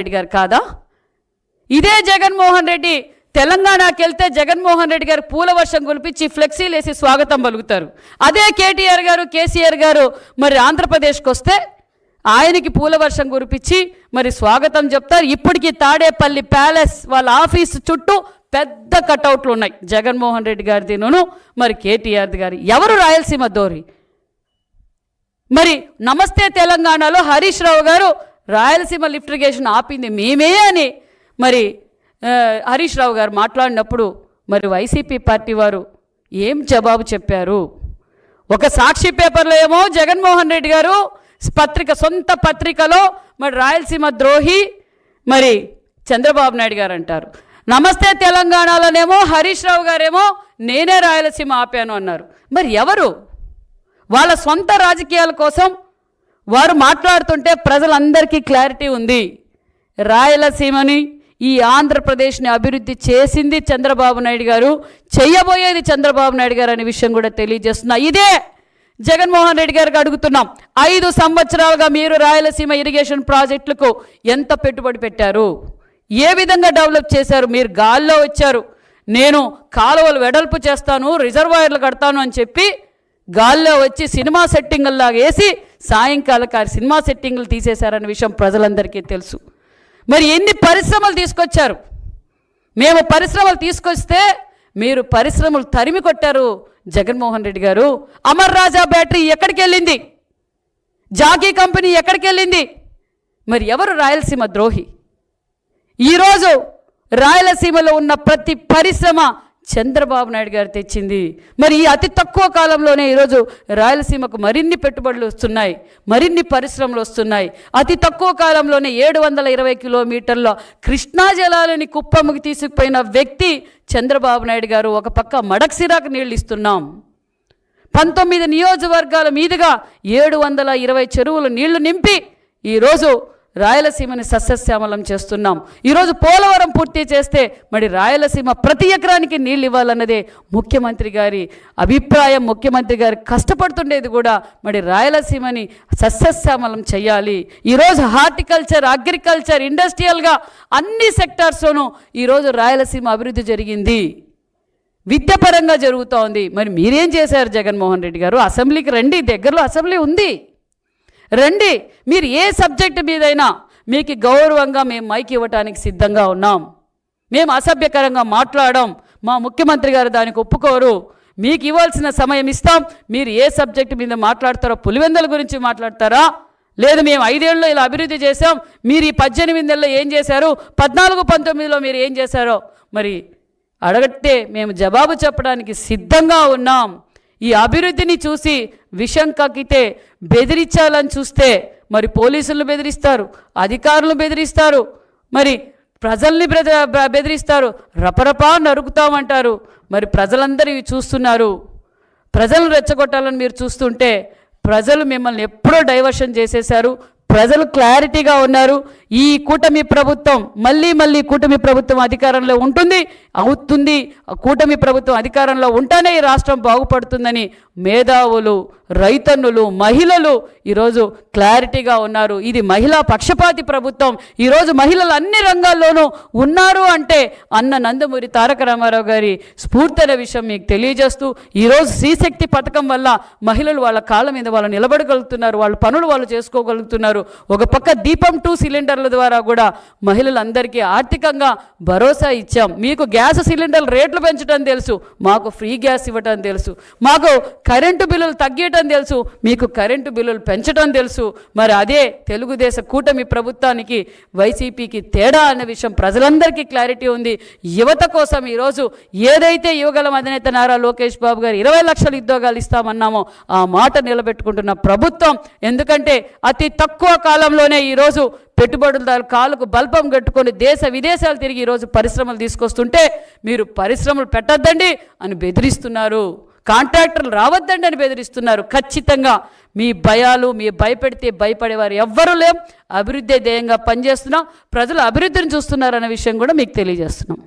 రెడ్డి గారు కాదా? ఇదే జగన్మోహన్ రెడ్డి తెలంగాణకి వెళ్తే జగన్మోహన్ రెడ్డి గారు పూల వర్షం కురిపించి ఫ్లెక్సీలు వేసి స్వాగతం పలుకుతారు. అదే కేటీఆర్ గారు కేసీఆర్ గారు మరి ఆంధ్రప్రదేశ్కి వస్తే ఆయనకి పూల వర్షం కురిపించి మరి స్వాగతం చెప్తారు. ఇప్పటికీ తాడేపల్లి ప్యాలెస్ వాళ్ళ ఆఫీసు చుట్టూ పెద్ద కటౌట్లు ఉన్నాయి జగన్మోహన్ రెడ్డి గారిదిను మరి కేటీఆర్ గారి. ఎవరు రాయలసీమ దోరి? మరి నమస్తే తెలంగాణలో హరీష్ రావు గారు రాయలసీమ లిఫ్ట్ ఇరిగేషన్ ఆపింది మేమే అని మరి హరీష్ రావు గారు మాట్లాడినప్పుడు మరి వైసీపీ పార్టీ వారు ఏం జవాబు చెప్పారు? ఒక సాక్షి పేపర్లో ఏమో జగన్మోహన్ రెడ్డి గారు పత్రిక సొంత పత్రికలో మరి రాయలసీమ ద్రోహి మరి చంద్రబాబు నాయుడు గారు అంటారు. నమస్తే తెలంగాణలోనేమో హరీష్ రావు గారేమో నేనే రాయలసీమ ఆపాను అన్నారు. మరి ఎవరు? వాళ్ళ సొంత రాజకీయాల కోసం వారు మాట్లాడుతుంటే ప్రజలందరికీ క్లారిటీ ఉంది. రాయలసీమని ఈ ఆంధ్రప్రదేశ్ని అభివృద్ధి చేసింది చంద్రబాబు నాయుడు గారు, చెయ్యబోయేది చంద్రబాబు నాయుడు గారు అనే విషయం కూడా తెలియజేస్తున్నా. ఇదే జగన్మోహన్ రెడ్డి గారికి అడుగుతున్నాం. 5 సంవత్సరాలుగా మీరు రాయలసీమ ఇరిగేషన్ ప్రాజెక్టులకు ఎంత పెట్టుబడి పెట్టారు? ఏ విధంగా డెవలప్ చేశారు? మీరు గాల్లో వచ్చారు, నేను కాలువలు వెడల్పు చేస్తాను, రిజర్వాయర్లు కడతాను అని చెప్పి గాల్లో వచ్చి సినిమా సెట్టింగుల్లాగా వేసి సాయంకాలం సినిమా సెట్టింగులు తీసేశారనే విషయం ప్రజలందరికీ తెలుసు. మరి ఎన్ని పరిశ్రమలు తీసుకొచ్చారు? మేము పరిశ్రమలు తీసుకొస్తే మీరు పరిశ్రమలు తరిమి కొట్టారు జగన్మోహన్ రెడ్డి గారు. అమర్ రాజా బ్యాటరీ ఎక్కడికి వెళ్ళింది? జాకీ కంపెనీ ఎక్కడికి వెళ్ళింది? మరి ఎవరు రాయలసీమ ద్రోహి? ఈరోజు రాయలసీమలో ఉన్న ప్రతి పరిశ్రమ చంద్రబాబు నాయుడు గారు తెచ్చింది. మరి ఈ అతి తక్కువ కాలంలోనే ఈరోజు రాయలసీమకు మరిన్ని పెట్టుబడులు వస్తున్నాయి, మరిన్ని పరిశ్రమలు వస్తున్నాయి. అతి తక్కువ కాలంలోనే 720 కిలోమీటర్ల కృష్ణా జలాలని కుప్పముకి తీసుకుపోయిన వ్యక్తి చంద్రబాబు నాయుడు గారు. ఒక పక్క మడక్సిరాకు నీళ్ళు ఇస్తున్నాం, 19 నియోజకవర్గాల మీదుగా 720 చెరువులు నీళ్లు నింపి ఈరోజు రాయలసీమని సస్యశ్యామలం చేస్తున్నాం. ఈరోజు పోలవరం పూర్తి చేస్తే మరి రాయలసీమ ప్రతి ఎకరానికి నీళ్ళు ఇవ్వాలన్నదే ముఖ్యమంత్రి గారి అభిప్రాయం. ముఖ్యమంత్రి గారు కష్టపడుతుండేది కూడా మరి రాయలసీమని సస్యశ్యామలం చేయాలి. ఈరోజు హార్టికల్చర్, అగ్రికల్చర్, ఇండస్ట్రియల్గా అన్ని సెక్టార్స్లోనూ ఈరోజు రాయలసీమ అభివృద్ధి జరిగింది, విద్యాపరంగా జరుగుతోంది. మరి మీరేం చేశారు జగన్మోహన్ రెడ్డి గారు? అసెంబ్లీకి రండి, దగ్గరలో అసెంబ్లీ ఉంది, రండి. మీరు ఏ సబ్జెక్టు మీదైనా మీకు గౌరవంగా మేము మైక్ ఇవ్వటానికి సిద్ధంగా ఉన్నాం. మేము అసభ్యకరంగా మాట్లాడాం, మా ముఖ్యమంత్రి గారు దానికి ఒప్పుకోరు. మీకు ఇవ్వాల్సిన సమయం ఇస్తాం. మీరు ఏ సబ్జెక్టు మీద మాట్లాడతారో, పులివెందుల గురించి మాట్లాడతారా, లేదు మేము 5 ఏళ్ళలో ఇలా అభివృద్ధి చేశాం, మీరు ఈ 18 ఏళ్ళలో ఏం చేశారు, 14-19లో మీరు ఏం చేశారో మరి అడగట్టే మేము జవాబు చెప్పడానికి సిద్ధంగా ఉన్నాం. ఈ అభివృద్ధిని చూసి విషం కక్కితే బెదిరించాలని చూస్తే మరి పోలీసులను బెదిరిస్తారు, అధికారులను బెదిరిస్తారు, మరి ప్రజల్ని బెదిరిస్తారు, రపరపా నరుకుతామంటారు. మరి ప్రజలందరూ ఇవి చూస్తున్నారు. ప్రజలను రెచ్చగొట్టాలని మీరు చూస్తుంటే ప్రజలు మిమ్మల్ని ఎప్పుడో డైవర్షన్ చేసేశారు. ప్రజలు క్లారిటీగా ఉన్నారు. ఈ కూటమి ప్రభుత్వం మళ్ళీ కూటమి ప్రభుత్వం అధికారంలో అవుతుంది. కూటమి ప్రభుత్వం అధికారంలో ఉంటేనే ఈ రాష్ట్రం బాగుపడుతుందని మేధావులు, రైతన్నులు, మహిళలు ఈరోజు క్లారిటీగా ఉన్నారు. ఇది మహిళా పక్షపాతి ప్రభుత్వం. ఈరోజు మహిళలు అన్ని రంగాల్లోనూ ఉన్నారు అంటే అన్న నందమూరి తారక రామారావు గారి స్ఫూర్తి అనే విషయం మీకు తెలియజేస్తూ ఈరోజు శ్రీశక్తి పథకం వల్ల మహిళలు వాళ్ళ కాళ్ళ మీద వాళ్ళు నిలబడగలుగుతున్నారు, వాళ్ళ పనులు వాళ్ళు చేసుకోగలుగుతున్నారు. ఒక పక్క దీపం 2 సిలిండర్ల ద్వారా కూడా మహిళలందరికీ ఆర్థికంగా భరోసా ఇచ్చాం. మీకు గ్యాస్ సిలిండర్ల రేట్లు పెంచడం తెలుసు, మాకు ఫ్రీ గ్యాస్ ఇవ్వటం తెలుసు. మాకు కరెంటు బిల్లులు తగ్గించడం తెలుసు, మీకు కరెంటు బిల్లులు పెంచడం తెలుసు. మరి అదే తెలుగుదేశం కూటమి ప్రభుత్వానికి వైసీపీకి తేడా అనే విషయం ప్రజలందరికీ క్లారిటీ ఉంది. యువత కోసం ఈరోజు ఏదైతే యువగలం అధినేత నారా లోకేష్ బాబు గారు 20 లక్షల ఉద్యోగాలు ఇస్తామన్నామో ఆ మాట నిలబెట్టుకుంటున్న ప్రభుత్వం. ఎందుకంటే అతి తక్కువ కాలంలోనే ఈరోజు పెట్టుబడులదారు కాలుకు బల్పం కట్టుకొని దేశ విదేశాలు తిరిగి ఈరోజు పరిశ్రమలు తీసుకొస్తుంటే మీరు పరిశ్రమలు పెట్టద్దండి అని బెదిరిస్తున్నారు, కాంట్రాక్టర్లు రావద్దండి అని బెదిరిస్తున్నారు. ఖచ్చితంగా మీ భయాలు, మీ భయపెడితే భయపడేవారు ఎవ్వరూ లేం. అభివృద్ధి ధ్యేయంగా పనిచేస్తున్నాం, ప్రజలు అభివృద్ధిని చూస్తున్నారనే విషయం కూడా మీకు తెలియజేస్తున్నాం.